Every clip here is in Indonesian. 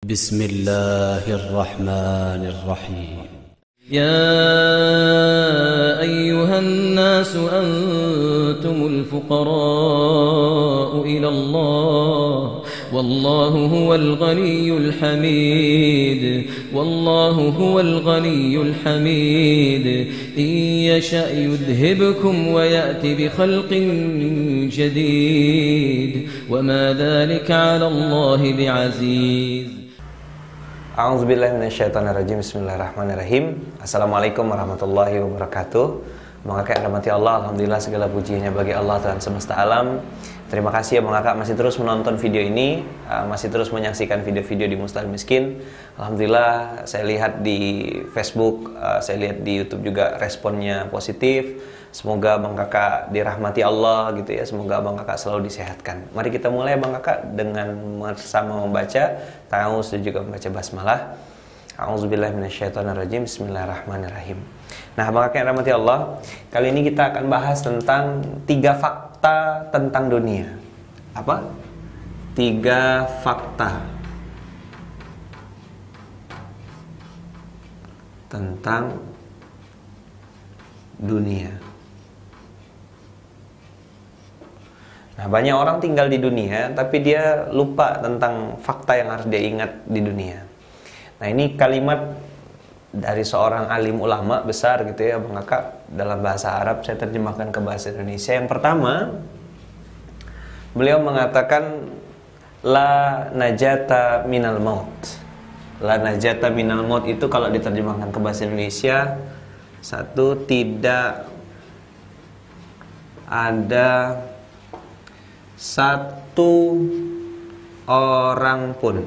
بسم الله الرحمن الرحيم يا أيها الناس أنتم الفقراء إلى الله والله هو الغني الحميد إن يشأ يذهبكم ويأتي بخلق جديد وما ذلك على الله بعزيز. A'udzubillahiminasyaitonirrajim. Bismillahirrahmanirrahim. Assalamualaikum warahmatullahi wabarakatuh. Bang Kakak yang rahmati Allah, alhamdulillah segala pujinya bagi Allah Tuhan semesta alam. Terima kasih ya Bang Kakak masih terus menonton video ini, masih terus menyaksikan video-video di Mustahil Miskin. Alhamdulillah saya lihat di Facebook, saya lihat di YouTube juga responnya positif. Semoga Bang Kakak dirahmati Allah gitu ya. Semoga Bang Kakak selalu disehatkan. Mari kita mulai Bang Kakak dengan bersama membaca ta'awuz dan juga membaca basmalah. A'udzubillahiminasyaitonirrajim. Bismillahirrahmanirrahim. Nah, Bang Kakak yang rahmati Allah, kali ini kita akan bahas tentang 3 fakta tentang dunia. Apa? 3 fakta tentang dunia. Nah, banyak orang tinggal di dunia tapi dia lupa tentang fakta yang harus dia ingat di dunia. Nah, ini kalimat dari seorang alim ulama besar gitu ya Bang Kakak, dalam bahasa Arab, saya terjemahkan ke bahasa Indonesia. Yang pertama, beliau mengatakan la najata minal maut. La najata minal maut itu kalau diterjemahkan ke bahasa Indonesia, satu, tidak ada satu orang pun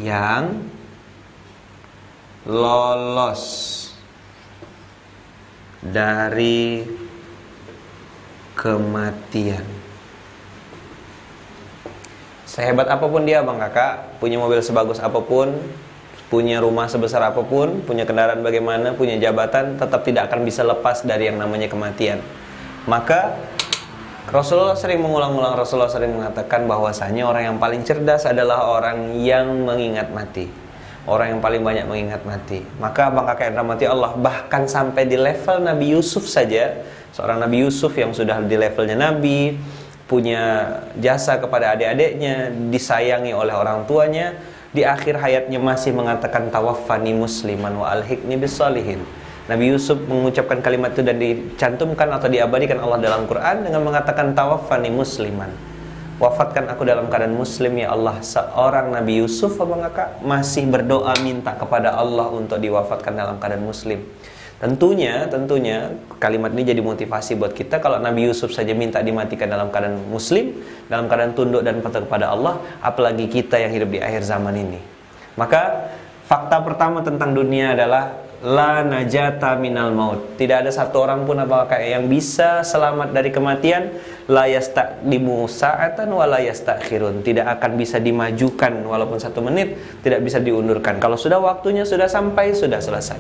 yang lolos dari kematian. Sehebat apapun dia Bang Kakak, punya mobil sebagus apapun, punya rumah sebesar apapun, punya kendaraan bagaimana, punya jabatan, tetap tidak akan bisa lepas dari yang namanya kematian. Maka Rasulullah sering mengatakan bahwasanya orang yang paling cerdas adalah orang yang mengingat mati. Orang yang paling banyak mengingat mati. Maka Bang Kakak yang rahmati Allah, bahkan sampai di level Nabi Yusuf saja, seorang Nabi Yusuf yang sudah di levelnya Nabi, punya jasa kepada adik-adiknya, disayangi oleh orang tuanya, di akhir hayatnya masih mengatakan tawaffani musliman wa alhiqni bissalihin. Nabi Yusuf mengucapkan kalimat itu dan dicantumkan atau diabadikan Allah dalam Quran dengan mengatakan tawaffani musliman. Wafatkan aku dalam keadaan muslim ya Allah. Seorang Nabi Yusuf Abang Kakak masih berdoa minta kepada Allah untuk diwafatkan dalam keadaan muslim. Tentunya kalimat ini jadi motivasi buat kita. Kalau Nabi Yusuf saja minta dimatikan dalam keadaan muslim, dalam keadaan tunduk dan patuh kepada Allah, apalagi kita yang hidup di akhir zaman ini. Maka fakta pertama tentang dunia adalah la najata minal maut. Tidak ada satu orang pun apakah yang bisa selamat dari kematian. La yastaqdimu sa'atan wa la yastakhirun. Tidak akan bisa dimajukan walaupun 1 menit, tidak bisa diundurkan. Kalau sudah waktunya sudah sampai, sudah selesai.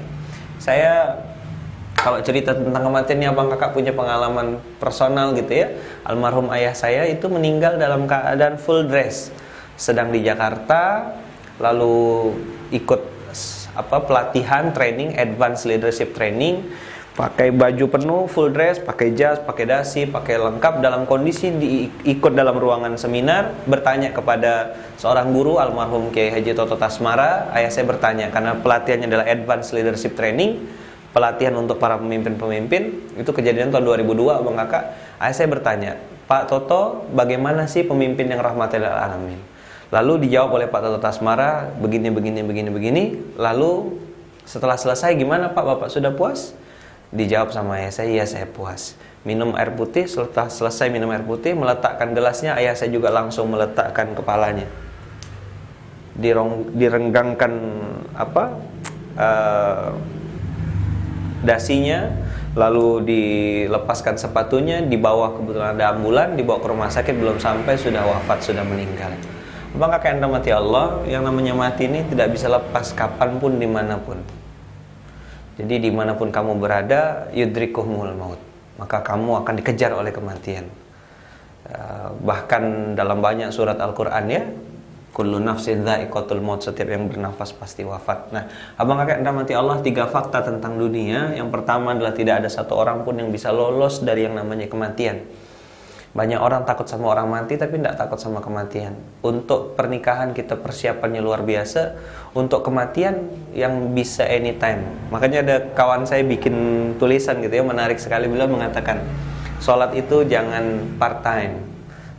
Saya kalau cerita tentang kematian ini Abang Kakak punya pengalaman personal gitu ya. Almarhum ayah saya itu meninggal dalam keadaan full dress, sedang di Jakarta, lalu ikut pelatihan training, advanced leadership training, pakai baju penuh, full dress, pakai jas, pakai dasi, pakai lengkap, dalam kondisi ikut dalam ruangan seminar, bertanya kepada seorang guru almarhum Kiai Haji Toto Tasmara. Ayah saya bertanya, karena pelatihannya adalah advanced leadership training, pelatihan untuk para pemimpin-pemimpin. Itu kejadian tahun 2002 Bang Kakak. Ayah saya bertanya, Pak Toto, bagaimana sih pemimpin yang rahmatil alamin? Lalu dijawab oleh Pak Toto Tasmara, begini. Lalu setelah selesai, gimana Pak, Bapak sudah puas? Dijawab sama ayah saya, iya saya puas. Minum air putih, setelah selesai minum air putih, meletakkan gelasnya, ayah saya juga langsung meletakkan kepalanya. Direnggangkan dasinya, lalu dilepaskan sepatunya, dibawa, kebetulan ada ambulan, dibawa ke rumah sakit, belum sampai sudah wafat, sudah meninggal. Bang Kakak yang rahmati Allah, yang namanya mati ini tidak bisa lepas kapanpun, dimanapun. Jadi dimanapun kamu berada, yudrikuhumul maut, maka kamu akan dikejar oleh kematian. Bahkan dalam banyak surat Al-Quran ya, kullu nafsin dha'iqatul maut, setiap yang bernafas pasti wafat. Nah, abang kakak yang dirahmati Allah, 3 fakta tentang dunia. Yang pertama adalah tidak ada satu orang pun yang bisa lolos dari yang namanya kematian. Banyak orang takut sama orang mati tapi tidak takut sama kematian. Untuk pernikahan kita persiapannya luar biasa. Untuk kematian yang bisa anytime. Makanya ada kawan saya bikin tulisan gitu ya, menarik sekali. Beliau mengatakan, sholat itu jangan part time,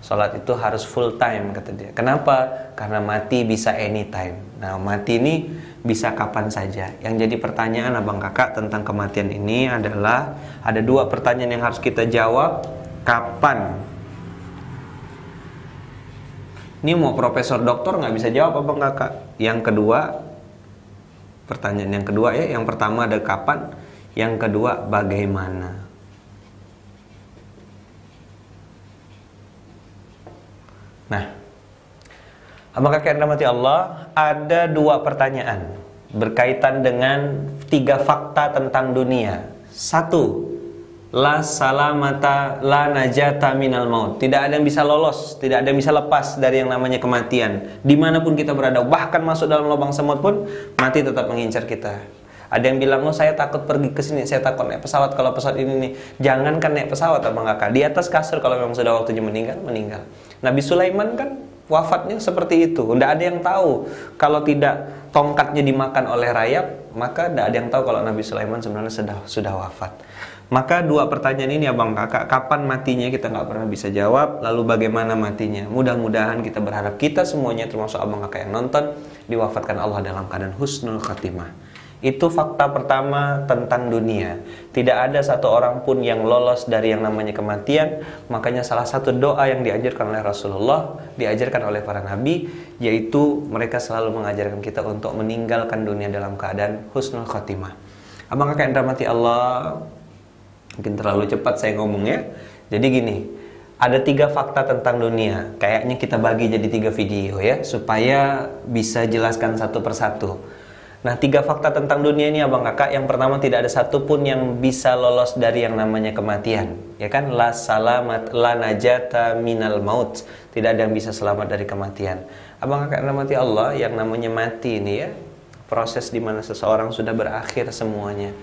sholat itu harus full time, kata dia. Kenapa? Karena mati bisa anytime. Nah, mati ini bisa kapan saja. Yang jadi pertanyaan abang kakak tentang kematian ini adalah, ada 2 pertanyaan yang harus kita jawab. Kapan? Ini mau profesor doktor nggak bisa jawab abang kakak. Yang kedua, pertanyaan yang kedua ya, yang pertama ada kapan, yang kedua bagaimana. Nah, abang kakak yang dirahmati Allah, ada 2 pertanyaan berkaitan dengan 3 fakta tentang dunia. 1, la salamata la najata minal maut. Tidak ada yang bisa lolos, tidak ada yang bisa lepas dari yang namanya kematian. Dimanapun kita berada, bahkan masuk dalam lubang semut pun, mati tetap mengincar kita. Ada yang bilang, oh saya takut pergi ke sini, saya takut naik pesawat kalau pesawat ini nih. Jangankan naik pesawat abang kakak, di atas kasur kalau memang sudah waktunya meninggal, meninggal. Nabi Sulaiman kan wafatnya seperti itu. Tidak ada yang tahu. Kalau tidak tongkatnya dimakan oleh rayap, maka tidak ada yang tahu kalau Nabi Sulaiman sebenarnya sudah wafat. Maka 2 pertanyaan ini abang kakak, kapan matinya kita nggak pernah bisa jawab. Lalu bagaimana matinya? Mudah-mudahan kita berharap kita semuanya, termasuk abang kakak yang nonton, diwafatkan Allah dalam keadaan husnul khatimah. Itu fakta pertama tentang dunia. Tidak ada satu orang pun yang lolos dari yang namanya kematian. Makanya salah satu doa yang diajarkan oleh Rasulullah, diajarkan oleh para nabi, yaitu mereka selalu mengajarkan kita untuk meninggalkan dunia dalam keadaan husnul khatimah. Abang kakak yang dirahmati Allah, mungkin terlalu cepat saya ngomongnya. Jadi gini, ada 3 fakta tentang dunia. Kayaknya kita bagi jadi 3 video ya, supaya bisa jelaskan satu persatu. Nah, 3 fakta tentang dunia ini abang kakak. Yang pertama, tidak ada satupun yang bisa lolos dari yang namanya kematian. Ya kan? La salamat, la najata minal maut. Tidak ada yang bisa selamat dari kematian. Abang kakak dirahmati Allah, yang namanya mati ini ya, proses dimana seseorang sudah berakhir semuanya.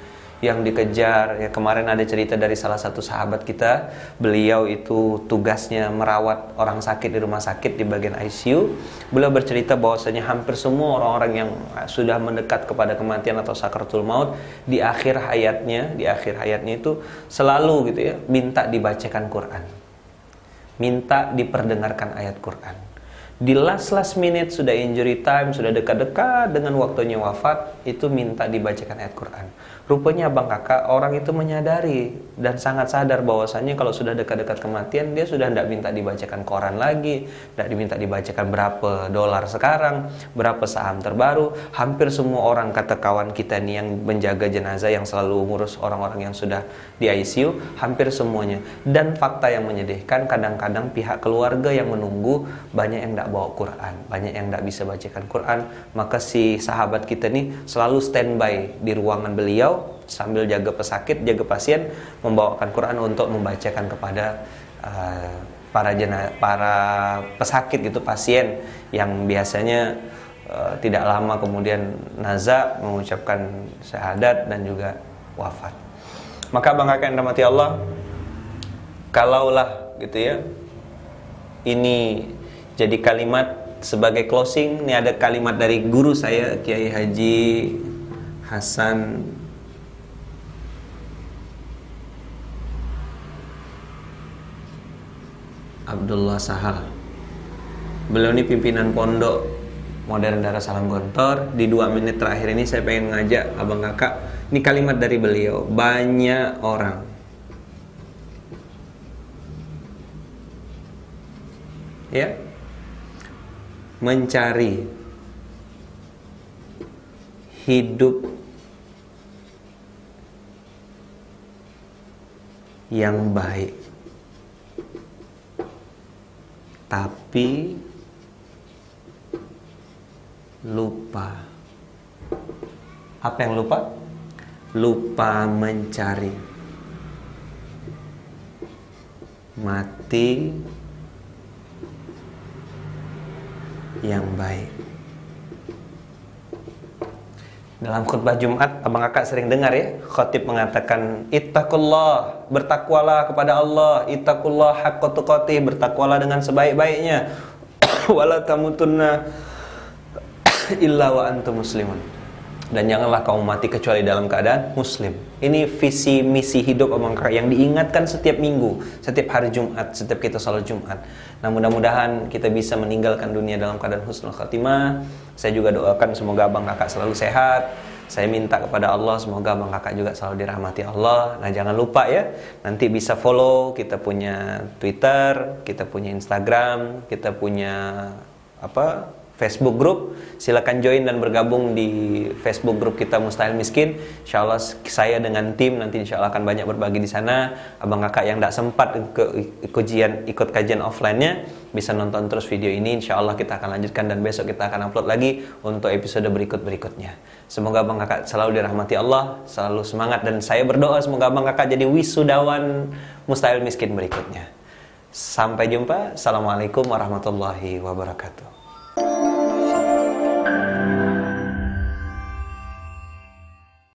Yang dikejar, ya kemarin ada cerita dari salah satu sahabat kita. Beliau itu tugasnya merawat orang sakit di rumah sakit di bagian ICU. Beliau bercerita bahwasanya hampir semua orang-orang yang sudah mendekat kepada kematian atau sakaratul maut, di akhir hayatnya itu selalu gitu ya, minta dibacakan Quran, minta diperdengarkan ayat Quran. Di last minute, sudah injury time, sudah dekat-dekat dengan waktunya wafat, itu minta dibacakan ayat Quran. Rupanya abang kakak, orang itu menyadari dan sangat sadar bahwasannya kalau sudah dekat-dekat kematian, dia sudah tidak minta dibacakan koran lagi, tidak diminta dibacakan berapa dolar sekarang, berapa saham terbaru. Hampir semua orang, kata kawan kita nih yang menjaga jenazah, yang selalu ngurus orang-orang yang sudah di ICU, hampir semuanya. Dan fakta yang menyedihkan, kadang-kadang pihak keluarga yang menunggu, banyak yang tidak bawa Quran, banyak yang tidak bisa bacakan Quran. Maka si sahabat kita nih selalu standby di ruangan beliau sambil jaga pesakit, jaga pasien, membawakan Quran untuk membacakan kepada para pesakit gitu, pasien yang biasanya tidak lama kemudian naza, mengucapkan syahadat dan juga wafat. Maka abang kakak yang dirahmati Allah, kalaulah gitu ya, ini jadi kalimat sebagai closing. Ini ada kalimat dari guru saya, Kiai Haji Hasan Abdullah Sahal. Beliau ini pimpinan pondok Modern Darussalam Gontor. Di 2 menit terakhir ini saya pengen ngajak abang kakak, ini kalimat dari beliau. Banyak orang ya mencari hidup yang baik, tapi lupa. Apa yang lupa? Lupa mencari. Mati yang baik. Dalam khutbah Jumat, abang kakak sering dengar ya, khatib mengatakan, ittaqullah, bertakwalah kepada Allah, ittaqullah haqqa tuqatih, bertakwalah dengan sebaik-baiknya, wala tamutunna illa wa antum muslimun, dan janganlah kamu mati kecuali dalam keadaan muslim. Ini visi misi hidup abang kakak yang diingatkan setiap minggu, setiap hari Jumat, setiap kita salat Jumat. Nah, mudah-mudahan kita bisa meninggalkan dunia dalam keadaan husnul khatimah. Saya juga doakan semoga abang kakak selalu sehat. Saya minta kepada Allah semoga abang kakak juga selalu dirahmati Allah. Nah, jangan lupa ya, nanti bisa follow, kita punya Twitter, kita punya Instagram, kita punya Facebook group. Silakan join dan bergabung di Facebook group kita Mustahil Miskin. Insyaallah saya dengan tim nanti insyaallah akan banyak berbagi di sana. Abang kakak yang tidak sempat ikut kajian offline-nya bisa nonton terus video ini. Insyaallah kita akan lanjutkan dan besok kita akan upload lagi untuk episode berikutnya. Semoga abang kakak selalu dirahmati Allah, selalu semangat, dan saya berdoa semoga abang kakak jadi wisudawan Mustahil Miskin berikutnya. Sampai jumpa. Assalamualaikum warahmatullahi wabarakatuh.